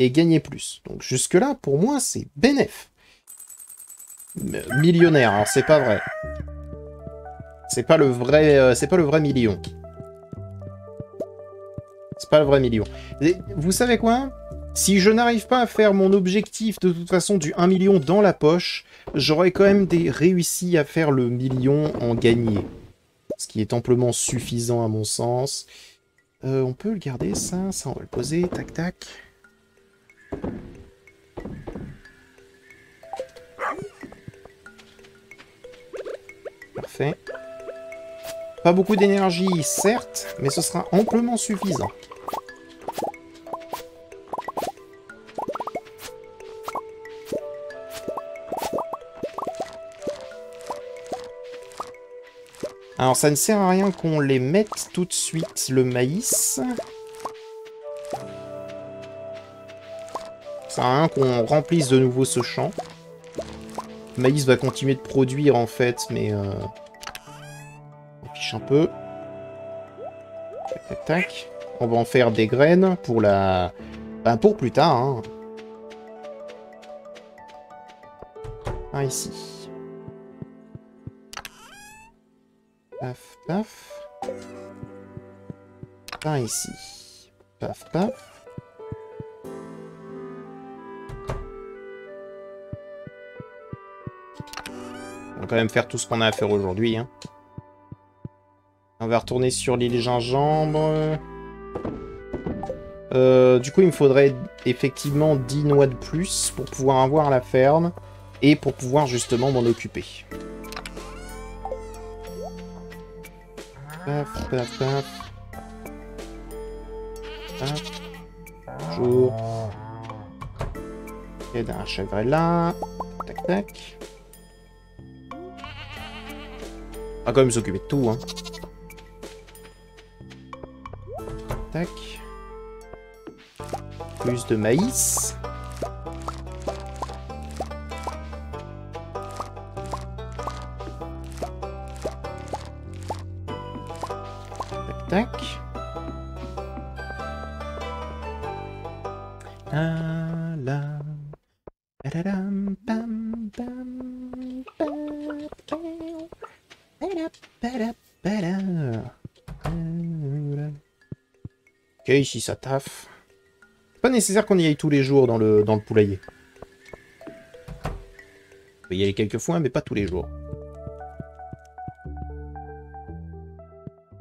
et gagner plus. Donc jusque-là, pour moi, c'est bénef. Millionnaire, alors c'est pas vrai. C'est pas le vrai million. C'est pas le vrai million. Et vous savez quoi? Si je n'arrive pas à faire mon objectif de toute façon du 1 million dans la poche, j'aurais quand même réussi à faire le million en gagné. Ce qui est amplement suffisant à mon sens. On peut le garder, ça on va le poser, tac tac. Parfait. Pas beaucoup d'énergie, certes, mais ce sera amplement suffisant. Alors ça ne sert à rien qu'on les mette tout de suite, le maïs. Ça sert à rien qu'on remplisse de nouveau ce champ. Le maïs va continuer de produire en fait, mais... on fiche un peu. Tac, tac, tac. On va en faire des graines pour la... Enfin, pour plus tard, hein. Par ici. Paf, paf. Par ici. Paf, paf. On va quand même faire tout ce qu'on a à faire aujourd'hui, hein. On va retourner sur l'île Gingembre. Du coup, il me faudrait effectivement 10 noix de plus pour pouvoir avoir la ferme et pour pouvoir justement m'en occuper. Paf, paf, paf. Paf. Bonjour. Et d'un chèvre là. Tac, tac. On va quand même s'occuper de tout, hein. Tac. Plus de maïs. Tac, tac. La la. Padadam, pam, pam, pam, pam. Ok, ici ça taffe. C'est pas nécessaire qu'on y aille tous les jours dans le poulailler. On peut y aller quelques fois, mais pas tous les jours.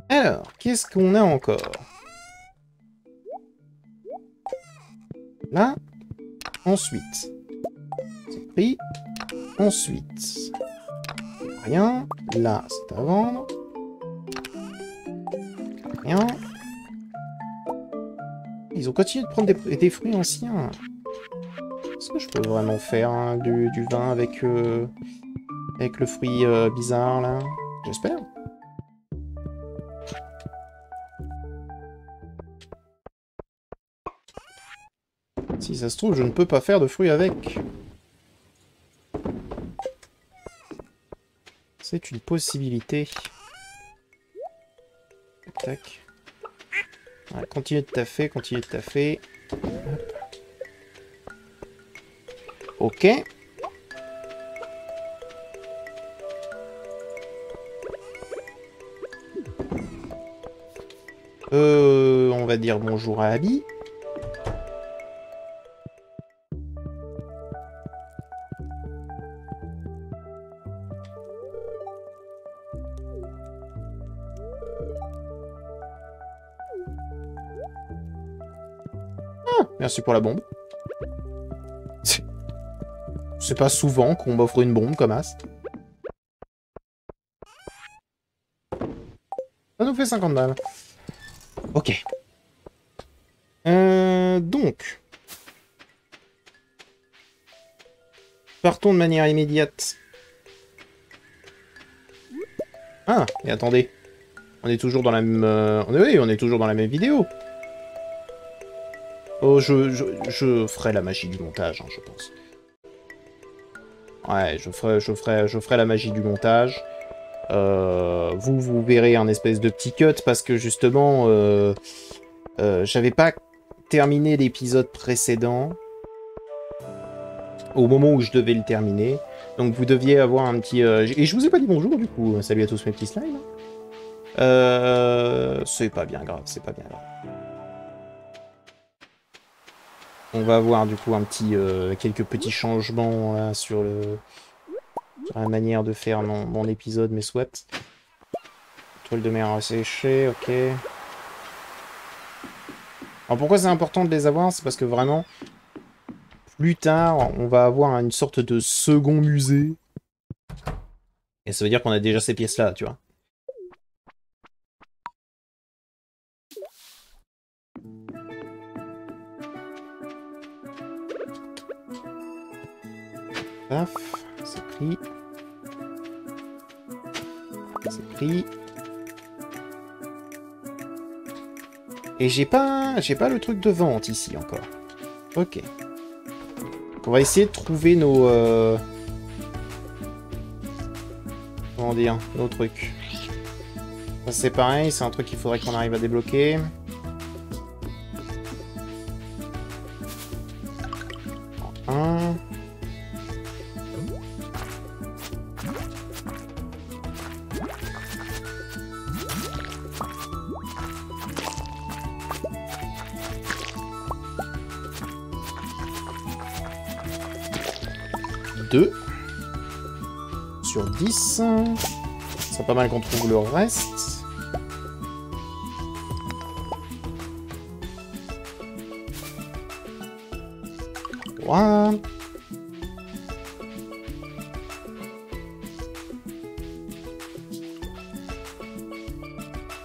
Alors, qu'est-ce qu'on a encore? Là. Ensuite. C'est pris. Ensuite. Rien. Là, c'est à vendre. Rien. Ils ont continué de prendre des fruits anciens. Est-ce que je peux vraiment faire hein, du vin avec le fruit bizarre, là? J'espère. Si ça se trouve, je ne peux pas faire de fruits avec. C'est une possibilité. Tac, tac. Ouais, continue de taffer, continue de taffer. Hop. Ok. On va dire bonjour à Abby. Merci pour la bombe. C'est pas souvent qu'on m'offre une bombe comme as. Ça nous fait 50 balles. Ok. Donc. Partons de manière immédiate. Ah, et attendez. On est toujours dans la même... Oui, on est toujours dans la même vidéo. Oh, je ferai la magie du montage, hein, je pense. Ouais, je ferai la magie du montage. Vous verrez un espèce de petit cut, parce que justement, j'avais pas terminé l'épisode précédent. Au moment où je devais le terminer. Donc vous deviez avoir un petit... Et je vous ai pas dit bonjour du coup. Salut à tous mes petits slimes. C'est pas bien grave, c'est pas bien grave. On va avoir du coup un petit... quelques petits changements là, sur la manière de faire mon épisode, mais soit. Toile de mer asséchée, ok. Alors pourquoi c'est important de les avoir? C'est parce que vraiment, plus tard, on va avoir une sorte de second musée. Et ça veut dire qu'on a déjà ces pièces-là, tu vois. Paf, c'est pris. C'est pris. Et j'ai pas le truc de vente ici encore. Ok. Donc on va essayer de trouver nos... Comment dire? Nos trucs. Ça c'est pareil, c'est un truc qu'il faudrait qu'on arrive à débloquer. Un. Deux. Sur 10. C'est pas mal qu'on trouve le reste. Voilà.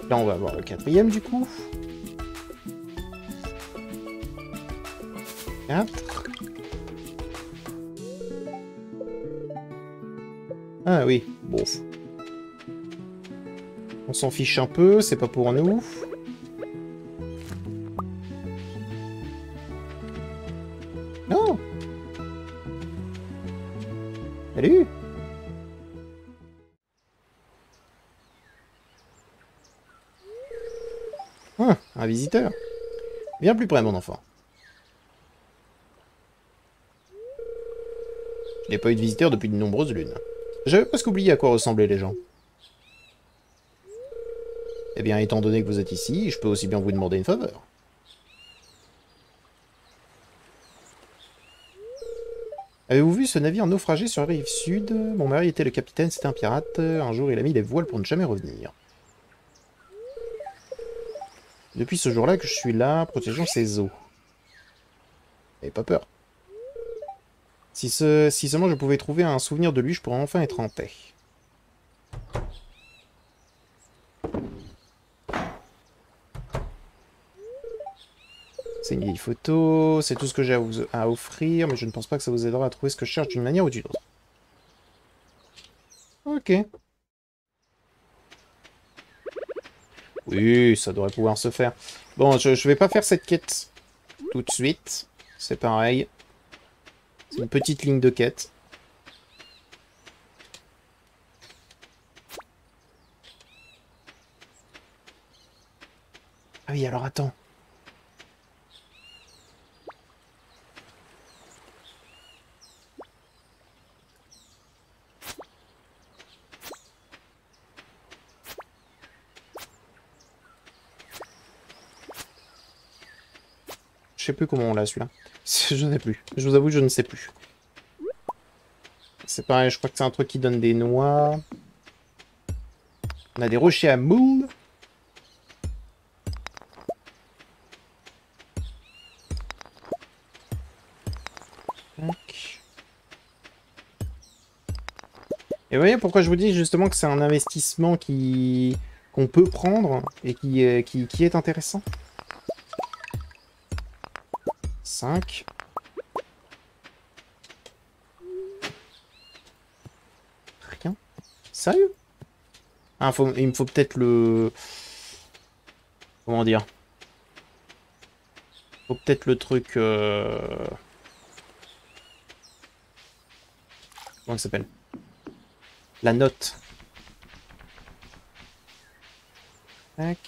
Là, on va avoir le quatrième, du coup. 4. Ah oui, bon. On s'en fiche un peu, c'est pas pour nous. Non. Salut. Ah, un visiteur. Viens plus près, mon enfant. Je n'ai pas eu de visiteur depuis de nombreuses lunes. J'avais presque oublié à quoi ressemblaient les gens. Eh bien, étant donné que vous êtes ici, je peux aussi bien vous demander une faveur. Avez-vous vu ce navire naufragé sur la rive sud? Mon mari était le capitaine, c'était un pirate. Un jour, il a mis les voiles pour ne jamais revenir. Depuis ce jour-là que je suis là, protégeant ses eaux. N'ayez pas peur. Si seulement je pouvais trouver un souvenir de lui, je pourrais enfin être en paix. C'est une vieille photo, c'est tout ce que j'ai à offrir, mais je ne pense pas que ça vous aidera à trouver ce que je cherche d'une manière ou d'une autre. Ok. Oui, ça devrait pouvoir se faire. Bon, je vais pas faire cette quête tout de suite. C'est pareil. C'est une petite ligne de quête. Ah oui, alors attends. Je sais plus comment on l'a celui-là. Je ne sais plus. Je vous avoue, je ne sais plus. C'est pareil, je crois que c'est un truc qui donne des noix. On a des rochers à moules. Et vous voyez pourquoi je vous dis justement que c'est un investissement qu'on peut prendre et qui est intéressant. 5. Rien. Sérieux? Ah, il me faut peut-être le... Comment dire? Il faut peut-être le truc... Comment ça s'appelle? La note. Tac.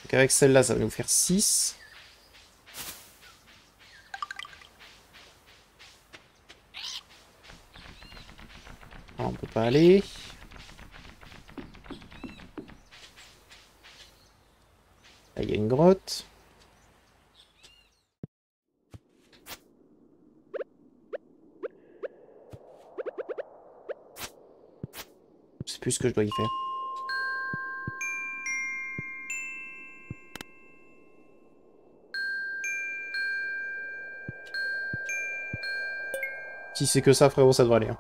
Donc avec celle-là, ça va nous faire 6. on peut pas aller. Là, il y a une grotte. Je sais plus ce que je dois y faire. Si c'est que ça, frérot, ça devrait aller. Hein.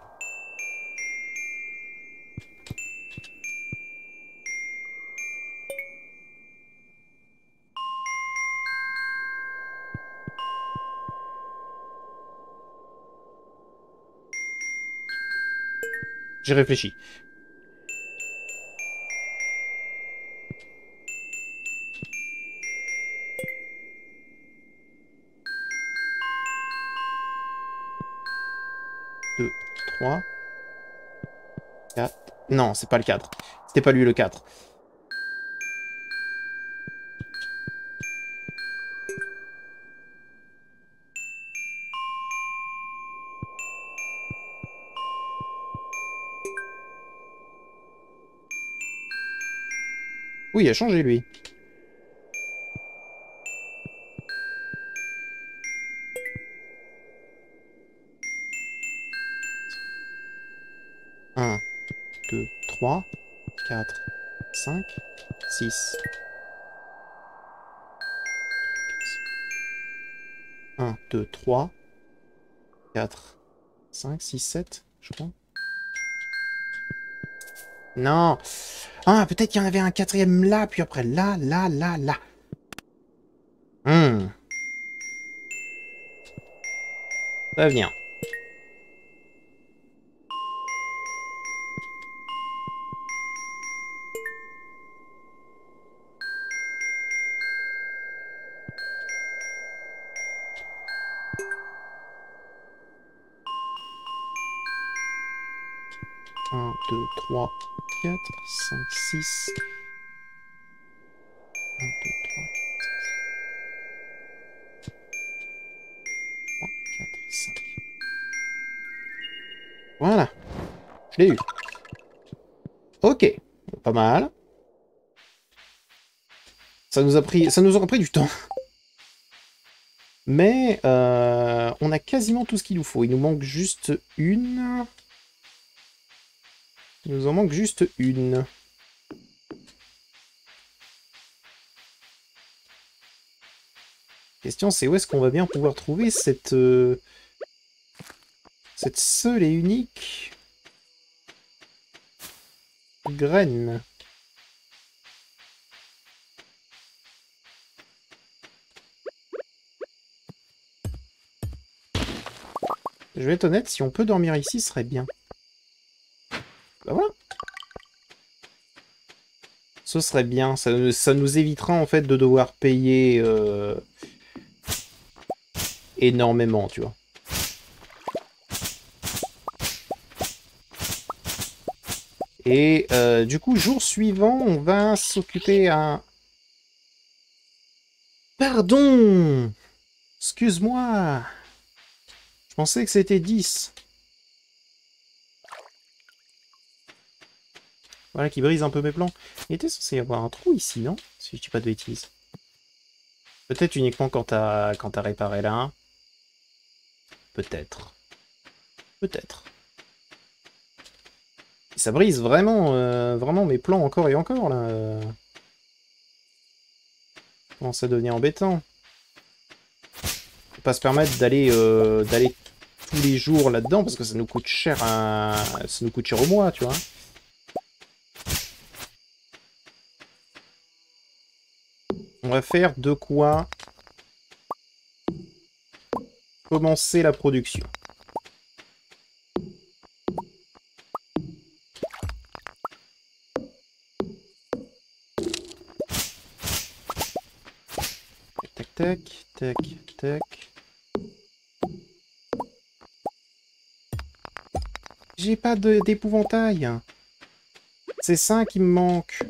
J'ai réfléchi. Deux, 3, 4... Non, c'est pas le 4. C'était pas lui le 4. Oui, il a changé, lui. Un, 2, 3, 4, 5, 6. 1, 2, 3, 4, 5, 6, 7, je crois. Non. Ah, peut-être qu'il y en avait un quatrième là, puis après là, là, là, là. Ça va venir. Un, 2, 3, 4, 5, 6. 1, 2, 3, 4, 5. Voilà. Je l'ai eu. Ok. Pas mal. Ça nous aura pris du temps. Mais on a quasiment tout ce qu'il nous faut. Il nous manque juste une. Il nous en manque juste une. La question, c'est où est-ce qu'on va bien pouvoir trouver cette seule et unique graine. Je vais être honnête, si on peut dormir ici, ce serait bien. Bah voilà. Ce serait bien. Ça nous évitera en fait de devoir payer énormément, tu vois. Et du coup, jour suivant, on va s'occuper à... Pardon! Excuse-moi! Je pensais que c'était 10. Voilà, qui brise un peu mes plans. Il était censé y avoir un trou ici, non? Si je dis pas de bêtises. Peut-être uniquement quand t'as réparé là. Peut-être. Peut-être. Ça brise vraiment, vraiment mes plans encore et encore, là. Commence à devenir embêtant. Faut pas se permettre d'aller tous les jours là-dedans, parce que ça nous coûte cher ça nous coûte cher au mois, tu vois. On va faire de quoi commencer la production. Tac, tac, tac, tac. J'ai pas d'épouvantail. C'est ça qui me manque.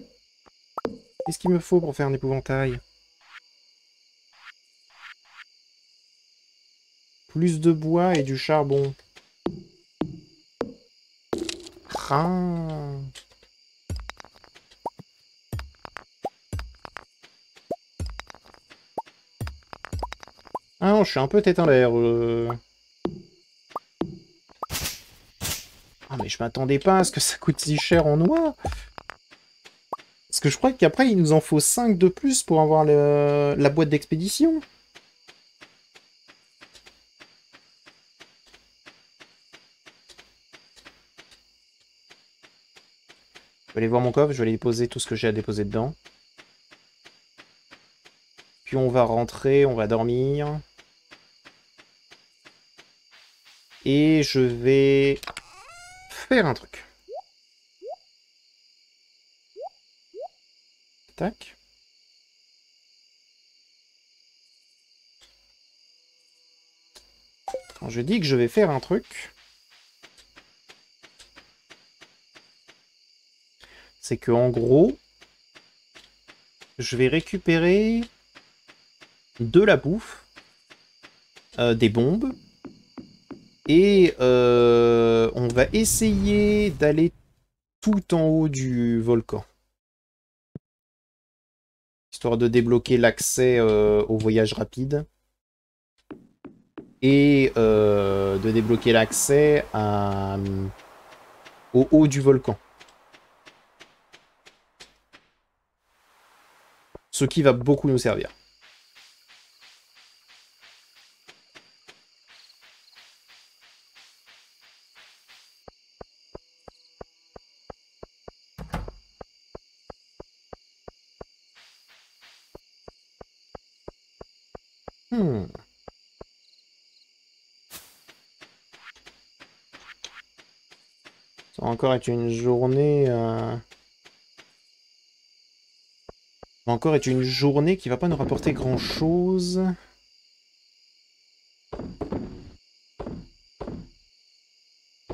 Qu'est-ce qu'il me faut pour faire un épouvantail? Plus de bois et du charbon. Ah. Ah non, je suis un peu tête en l'air. Ah mais je m'attendais pas à ce que ça coûte si cher en noix. Parce que je crois qu'après, il nous en faut 5 de plus pour avoir la boîte d'expédition. Je vais aller voir mon coffre, je vais aller poser tout ce que j'ai à déposer dedans. Puis on va rentrer, on va dormir. Et je vais faire un truc. Tac. Quand je dis que je vais faire un truc, c'est que en gros, je vais récupérer de la bouffe, des bombes, et on va essayer d'aller tout en haut du volcan. Histoire de débloquer l'accès au voyage rapide. Et de débloquer l'accès au haut du volcan. Ce qui va beaucoup nous servir. Ça va encore être une journée... Ça va encore être une journée qui va pas nous rapporter grand-chose.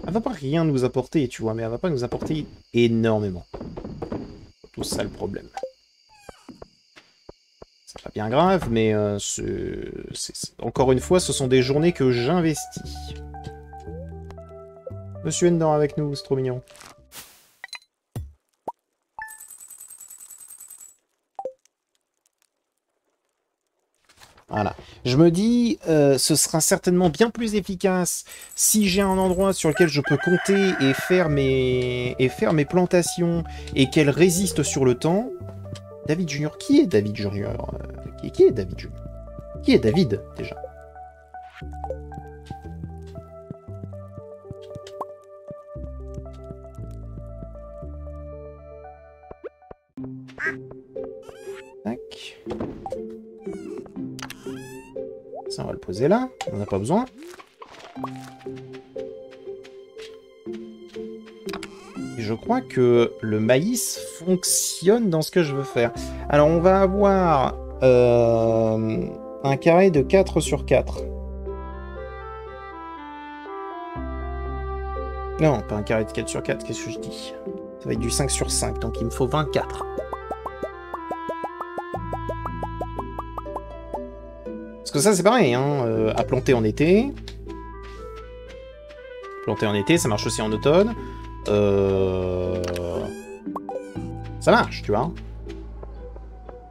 Elle va pas rien nous apporter, tu vois, mais elle va pas nous apporter énormément. C'est tout ça le problème. C'est pas bien grave, mais encore une fois, ce sont des journées que j'investis. Monsieur Endan avec nous, c'est trop mignon. Voilà. Je me dis, ce sera certainement bien plus efficace si j'ai un endroit sur lequel je peux compter et faire mes plantations et qu'elles résistent sur le temps. David Junior, qui est David Junior? Qui est David Junior? Qui est David, déjà? Tac. Ça, on va le poser là. On n'en a pas besoin. Et je crois que le maïs fonctionne dans ce que je veux faire. Alors, on va avoir un carré de 4 sur 4. Non, pas un carré de 4 sur 4, qu'est-ce que je dis? Ça va être du 5 sur 5, donc il me faut 24. Parce que ça, c'est pareil, hein, à planter en été. Planter en été, ça marche aussi en automne. Ça marche, tu vois.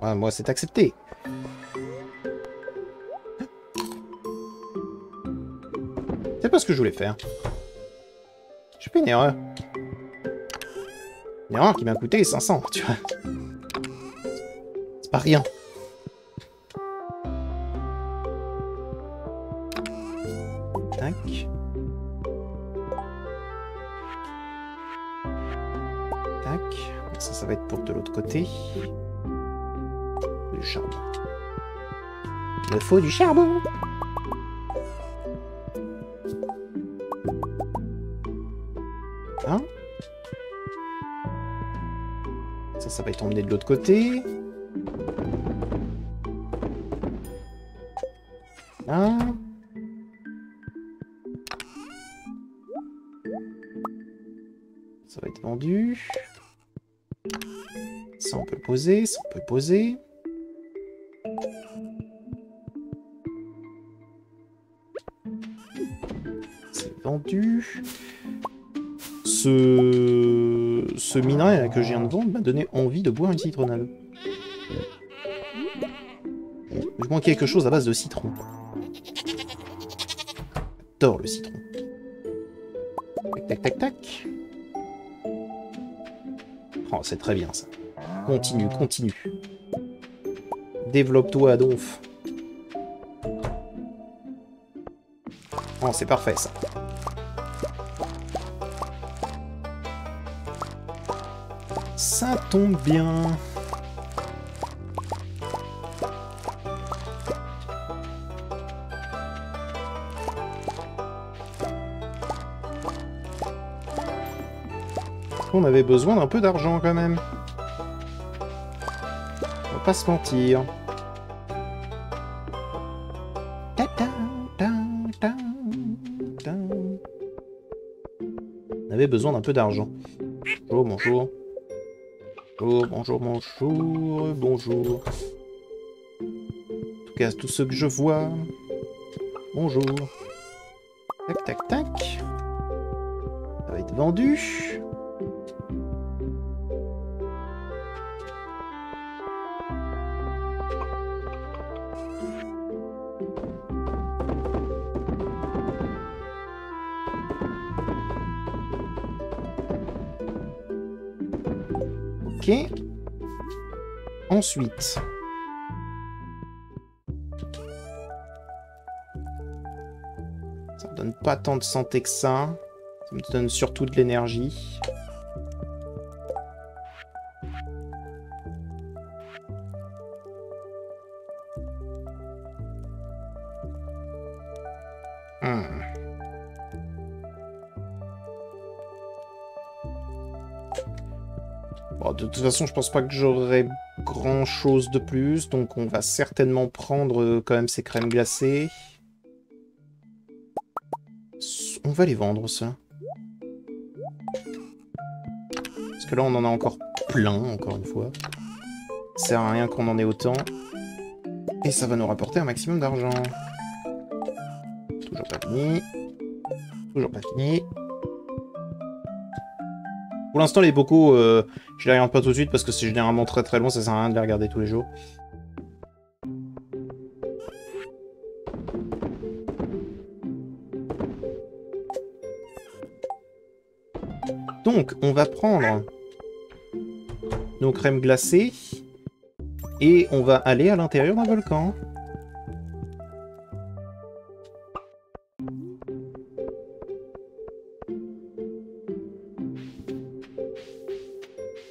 Ouais, moi, c'est accepté. C'est pas ce que je voulais faire. J'ai fait une erreur. Une erreur qui m'a coûté 500, tu vois. C'est pas rien. Tac. Tac. Ça va être pour de l'autre côté. Du charbon. Il me faut du charbon. Hein? Ça va être emmené de l'autre côté. Là. Ça va être vendu. Ça, on peut le poser. Ça, on peut le poser. C'est vendu. ce minerai là, que je viens de vendre m'a donné envie de boire une citronnade. Je manque quelque chose à base de citron. J'adore le citron. Tac, tac, tac, tac. Oh, c'est très bien ça. Continue, continue. Développe-toi, Donf. Oh, c'est parfait ça. Ça tombe bien. On avait besoin d'un peu d'argent quand même. On va pas se mentir. On avait besoin d'un peu d'argent. Bonjour, bonjour. Bonjour, bonjour, bonjour, bonjour. En tout cas, tous ceux que je vois. Bonjour. Tac, tac, tac. Ça va être vendu. Ok. Ensuite. Ça me donne pas tant de santé que ça. Ça me donne surtout de l'énergie. Bon, de toute façon, je pense pas que j'aurai grand chose de plus, donc on va certainement prendre quand même ces crèmes glacées. On va les vendre, ça. Parce que là, on en a encore plein, encore une fois. Ça sert à rien qu'on en ait autant. Et ça va nous rapporter un maximum d'argent. Toujours pas fini. Toujours pas fini. Pour l'instant, les bocaux, je les regarde pas tout de suite parce que c'est généralement très très long, ça sert à rien de les regarder tous les jours. Donc, on va prendre nos crèmes glacées et on va aller à l'intérieur d'un volcan.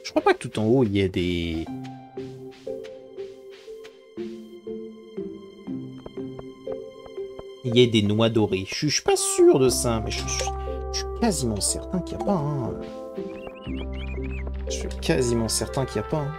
Je crois pas que tout en haut, il y ait des... Il y ait des noix dorées. Je suis pas sûr de ça, mais je suis quasiment certain qu'il n'y a pas, hein. Je suis quasiment certain qu'il n'y a pas, hein.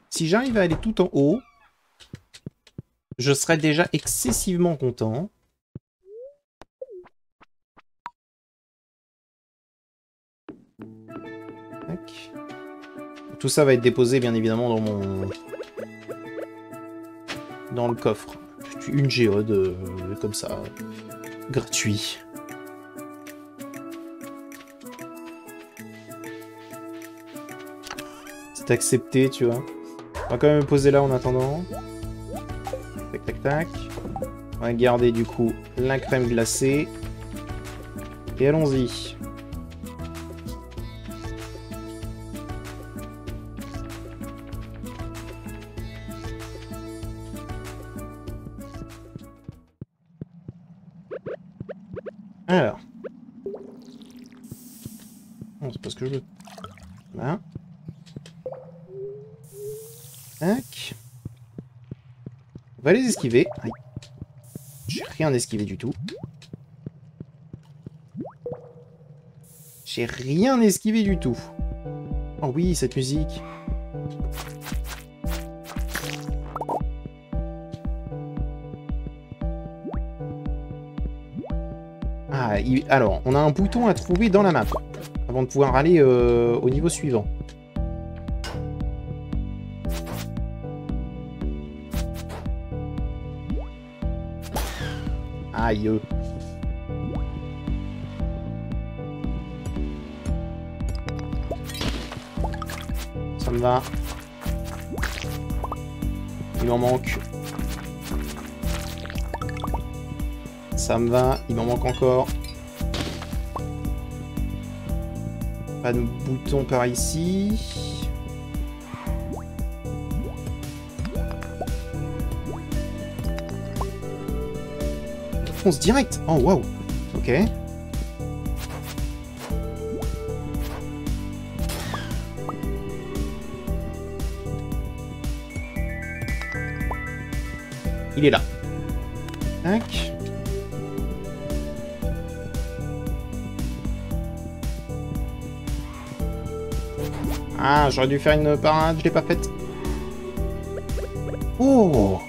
Si j'arrive à aller tout en haut, je serais déjà excessivement content. Tac. Tout ça va être déposé bien évidemment dans mon... dans le coffre. Une géode comme ça, gratuit. C'est accepté, tu vois. On va quand même me poser là en attendant. Tac, tac, tac. On va garder du coup la crème glacée. Et allons-y. Alors. Non, c'est pas ce que je veux. Là. Tac. On va les esquiver. Aïe. J'ai rien esquivé du tout. J'ai rien esquivé du tout. Oh oui, cette musique. Ah, alors, on a un bouton à trouver dans la map, avant de pouvoir aller au niveau suivant. Aïe. Ça me va. Il m'en manque. Ça me va. Il m'en manque encore. Pas de bouton par ici. Fonce direct. Oh, waouh. Ok. Il est là. Tac. Ah, j'aurais dû faire une parade, je l'ai pas faite. Oh!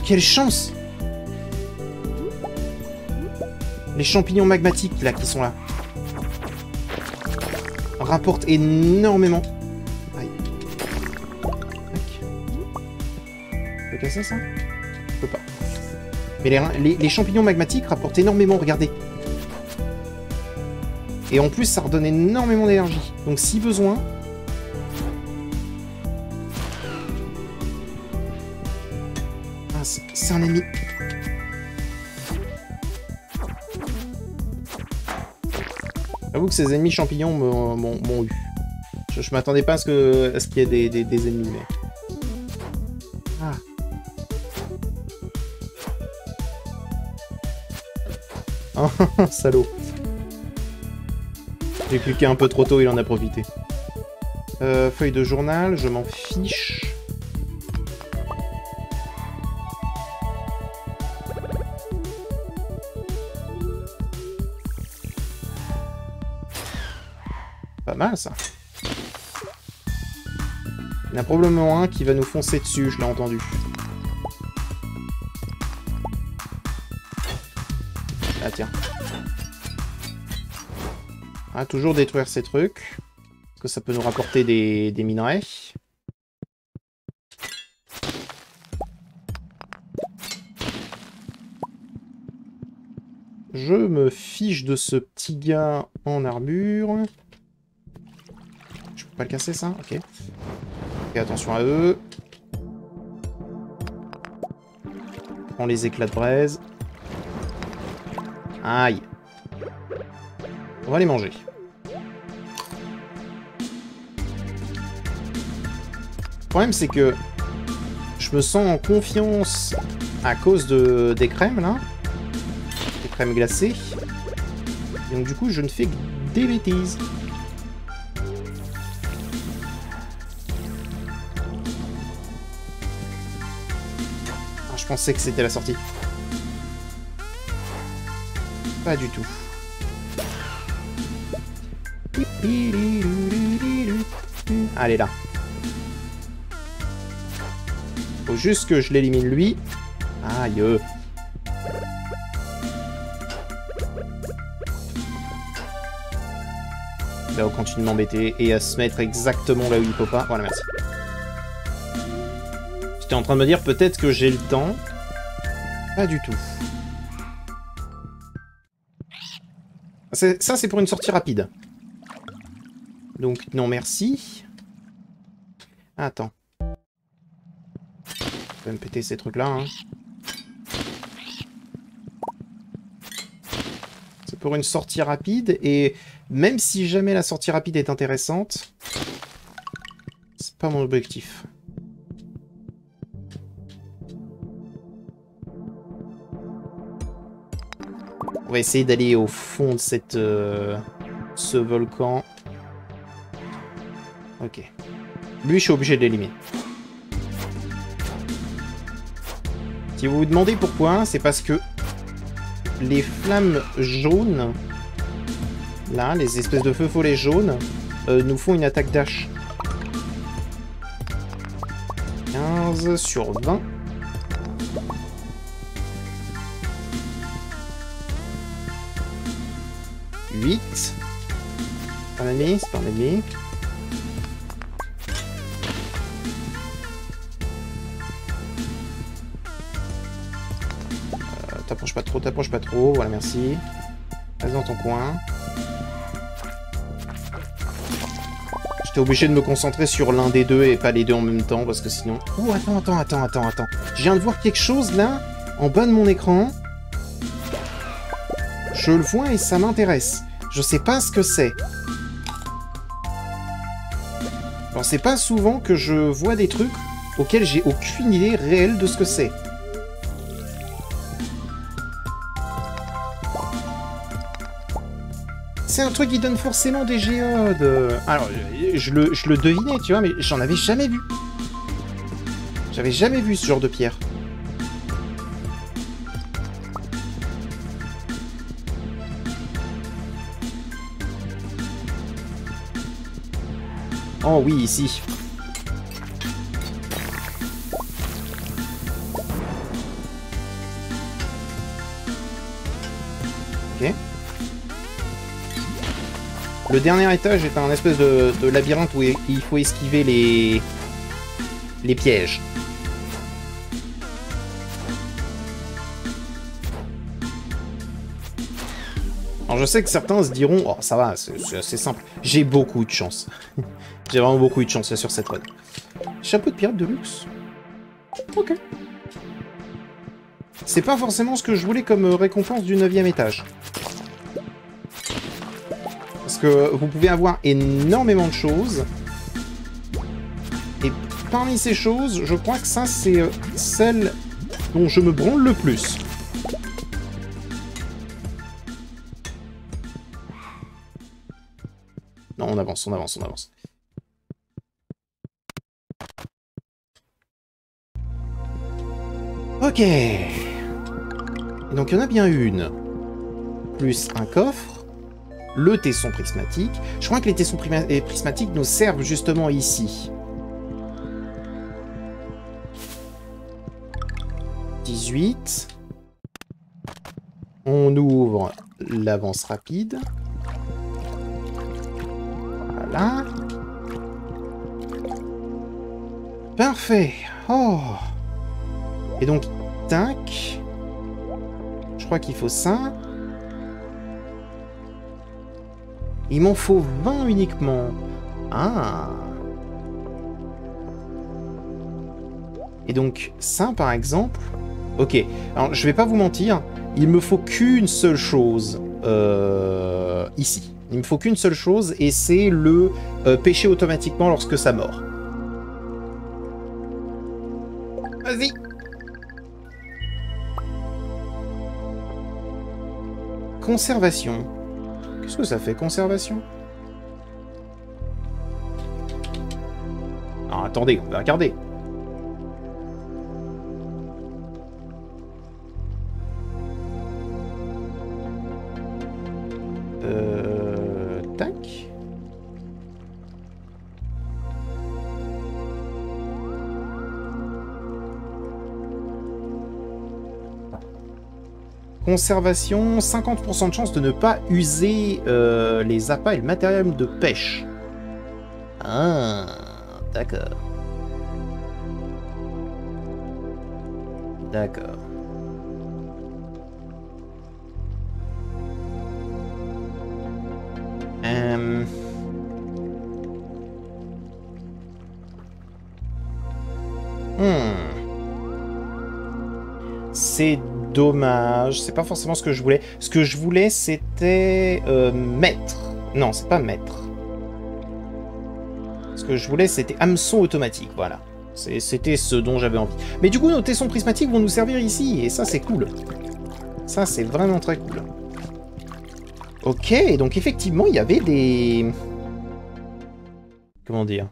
Quelle chance! Les champignons magmatiques, là, qui sont là. Rapportent énormément. Aïe. Je peux casser ça? Je peux pas. Mais les champignons magmatiques rapportent énormément, regardez. Et en plus, ça redonne énormément d'énergie. Donc si besoin... Ah, c'est un ennemi. J'avoue que ces ennemis champignons m'ont eu. Je m'attendais pas à ce qu'il y ait des ennemis, mais... Ah. Oh, salaud. J'ai cliqué un peu trop tôt, il en a profité. Feuille de journal, je m'en fiche. Pas mal, ça. Il y en a probablement un qui va nous foncer dessus, je l'ai entendu. Ah, tiens. Ah, toujours détruire ces trucs. Parce que ça peut nous rapporter des minerais. Je me fiche de ce petit gars en armure. Je peux pas le casser, ça? Ok. Fais attention à eux. Prends les éclats de braise. Aïe. On va les manger. Le problème, c'est que je me sens en confiance à cause des crèmes, là. Des crèmes glacées. Et donc, du coup, je ne fais que des bêtises. Ah, je pensais que c'était la sortie. Pas du tout. Allez, là. Faut juste que je l'élimine, lui. Aïe. Là, on continue de m'embêter et à se mettre exactement là où il faut pas. Voilà, merci. J'étais en train de me dire peut-être que j'ai le temps. Pas du tout. Ça, c'est pour une sortie rapide. Donc, non, merci. Attends. Je vais me péter ces trucs-là. Hein. C'est pour une sortie rapide. Et même si jamais la sortie rapide est intéressante, c'est pas mon objectif. On va essayer d'aller au fond de ce volcan. Ok. Lui, je suis obligé de l'éliminer. Si vous vous demandez pourquoi, c'est parce que les flammes jaunes, là, les espèces de feux follets jaunes, nous font une attaque dash. 15 sur 20. 8. C'est pas un ennemi, c'est pas un ennemi. T'approches pas trop, voilà, merci. Reste dans ton coin. J'étais obligé de me concentrer sur l'un des deux et pas les deux en même temps, parce que sinon... Oh, attends. Je viens de voir quelque chose, là, en bas de mon écran. Je le vois et ça m'intéresse. Je sais pas ce que c'est. Alors, c'est pas souvent que je vois des trucs auxquels j'ai aucune idée réelle de ce que c'est. C'est un truc qui donne forcément des géodes. Alors, je le devinais, tu vois, mais j'en avais jamais vu. J'avais jamais vu ce genre de pierre. Oh oui, ici. Ok. Le dernier étage est un espèce de labyrinthe où il faut esquiver les pièges. Alors je sais que certains se diront « Oh, ça va, c'est assez simple. » J'ai beaucoup de chance. J'ai vraiment beaucoup de chance sur cette run. Chapeau de pirate de luxe. Ok. C'est pas forcément ce que je voulais comme récompense du 9e étage. Parce que vous pouvez avoir énormément de choses. Et parmi ces choses, je crois que ça, c'est celle dont je me branle le plus. Non, on avance. Ok. Et donc, il y en a bien une. Plus un coffre. Le tesson prismatique. Je crois que les tessons prismatiques nous servent justement ici. 18. On ouvre l'avance rapide. Voilà. Parfait. Oh. Et donc, tac. Je crois qu'il faut ça. Il m'en faut 20 uniquement. Ah. Et donc, ça, par exemple... Ok. Alors, je vais pas vous mentir. Il me faut qu'une seule chose. Ici. Il me faut qu'une seule chose, et c'est le pêcher automatiquement lorsque ça mord. Vas-y. Conservation. Qu'est-ce que ça fait, conservation? Ah, attendez, on va regarder. Tac. Conservation, 50% de chance de ne pas user les appâts et le matériel de pêche. Ah, d'accord. D'accord. C'est dommage, c'est pas forcément ce que je voulais. Ce que je voulais, c'était maître. Non, c'est pas maître. Ce que je voulais, c'était hameçon automatique, voilà. C'était ce dont j'avais envie. Mais du coup, nos tessons prismatiques vont nous servir ici, et ça, c'est cool. Ça, c'est vraiment très cool. Ok, donc effectivement, il y avait des... Comment dire?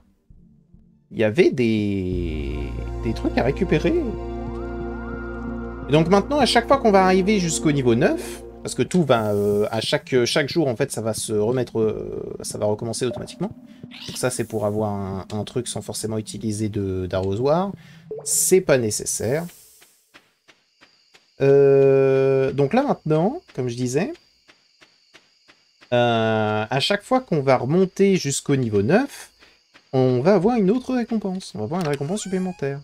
Il y avait des trucs à récupérer. Et donc maintenant, à chaque fois qu'on va arriver jusqu'au niveau 9, parce que tout va... à chaque jour, en fait, ça va se remettre... ça va recommencer automatiquement. Donc ça, c'est pour avoir un truc sans forcément utiliser d'arrosoir. C'est pas nécessaire. Donc là, maintenant, comme je disais... À chaque fois qu'on va remonter jusqu'au niveau 9, on va avoir une autre récompense. On va avoir une récompense supplémentaire.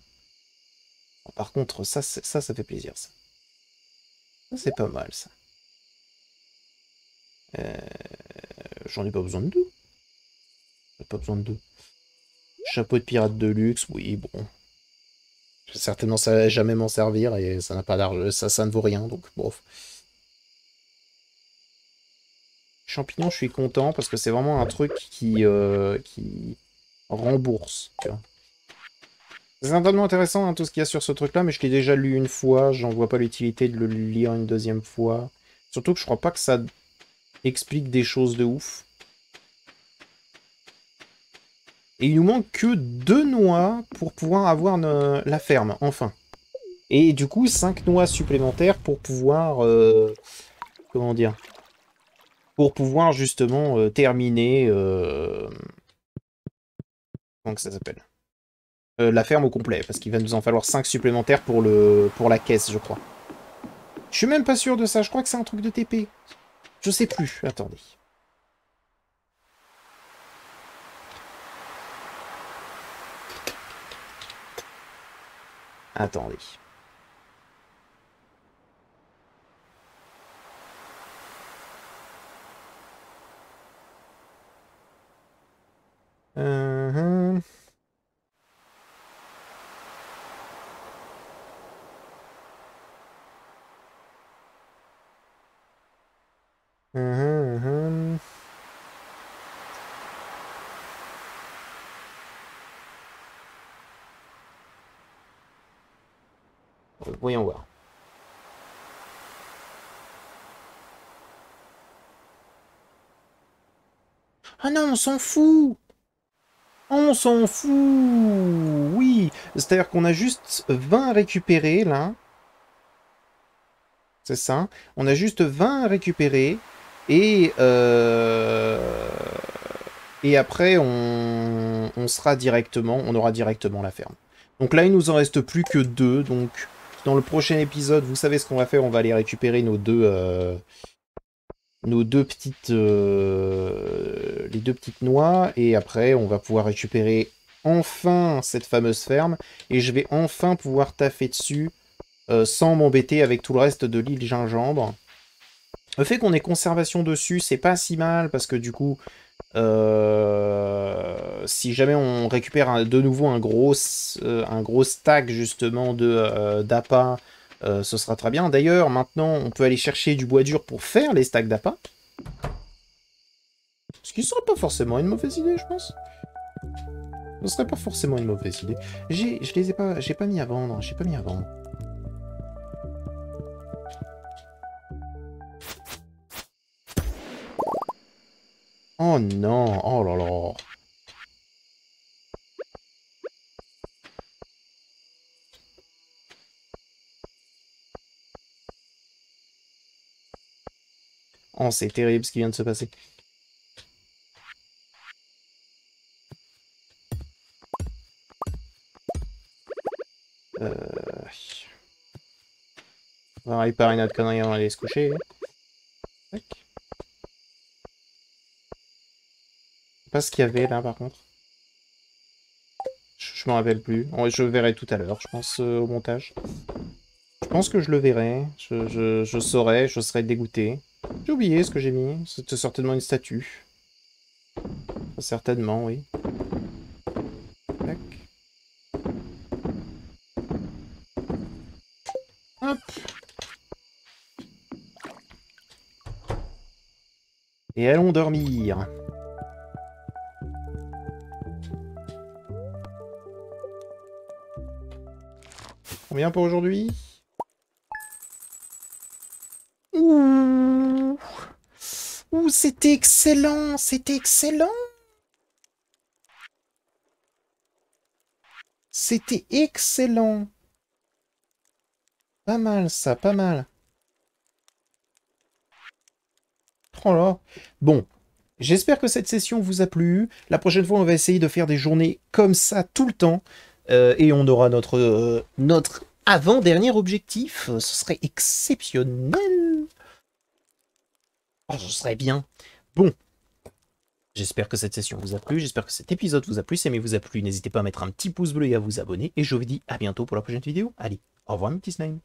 Par contre, ça fait plaisir, ça. Ça, c'est pas mal, ça. J'en ai pas besoin de deux. J'ai pas besoin de deux. Chapeau de pirate de luxe, oui, bon. Certainement, ça va jamais m'en servir et ça n'a pas d'argent, ça ne vaut rien, donc bon. Champignons, je suis content parce que c'est vraiment un truc qui rembourse. C'est certainement intéressant hein, tout ce qu'il y a sur ce truc-là, mais je l'ai déjà lu une fois, j'en vois pas l'utilité de le lire une deuxième fois. Surtout que je crois pas que ça explique des choses de ouf. Et il nous manque que 2 noix pour pouvoir avoir la ferme, enfin. Et du coup, 5 noix supplémentaires pour pouvoir... comment dire? Pour pouvoir justement terminer... comment que ça s'appelle? La ferme au complet, parce qu'il va nous en falloir 5 supplémentaires pour la caisse, je crois. Je suis même pas sûr de ça, je crois que c'est un truc de TP. Je sais plus, attendez. Attendez. Uh-huh. Voyons voir. Ah non, on s'en fout! On s'en fout! Oui! C'est-à-dire qu'on a juste 20 à récupérer, là. C'est ça. On a juste 20 à récupérer. Et après, on sera directement... On aura directement la ferme. Donc là, il nous en reste plus que 2. Donc, dans le prochain épisode, vous savez ce qu'on va faire. On va aller récupérer nos deux petites... les 2 petites noix. Et après, on va pouvoir récupérer enfin cette fameuse ferme. Et je vais enfin pouvoir taffer dessus sans m'embêter avec tout le reste de l'île Gingembre. Le fait qu'on ait conservation dessus, c'est pas si mal, parce que du coup, si jamais on récupère de nouveau un gros stack justement d'appât, ce sera très bien. D'ailleurs, maintenant, on peut aller chercher du bois dur pour faire les stacks d'appât. Ce qui serait pas forcément une mauvaise idée, je pense. Ce serait pas forcément une mauvaise idée. J'ai pas mis à vendre, j'ai pas mis à vendre. Oh non, oh là là. Oh, c'est terrible ce qui vient de se passer. On va réparer notre connerie avant d'aller se coucher. Tac. Je sais pas ce qu'il y avait là par contre. Je me rappelle plus. Je le verrai tout à l'heure, je pense, au montage. Je pense que je le verrai. Je saurai, je serai dégoûté. J'ai oublié ce que j'ai mis. C'était certainement une statue. Certainement, oui. Tac. Hop. Et allons dormir. Combien pour aujourd'hui? Ouh, ouh, c'était excellent, c'était excellent. C'était excellent. Pas mal ça, pas mal. Oh là. Bon, j'espère que cette session vous a plu. La prochaine fois, on va essayer de faire des journées comme ça tout le temps. Et on aura notre avant-dernier objectif. Ce serait exceptionnel. Oh, ce serait bien. Bon. J'espère que cette session vous a plu, j'espère que cet épisode vous a plu. Si jamais vous a plu, n'hésitez pas à mettre un petit pouce bleu et à vous abonner. Et je vous dis à bientôt pour la prochaine vidéo. Allez, au revoir mes petits slimes.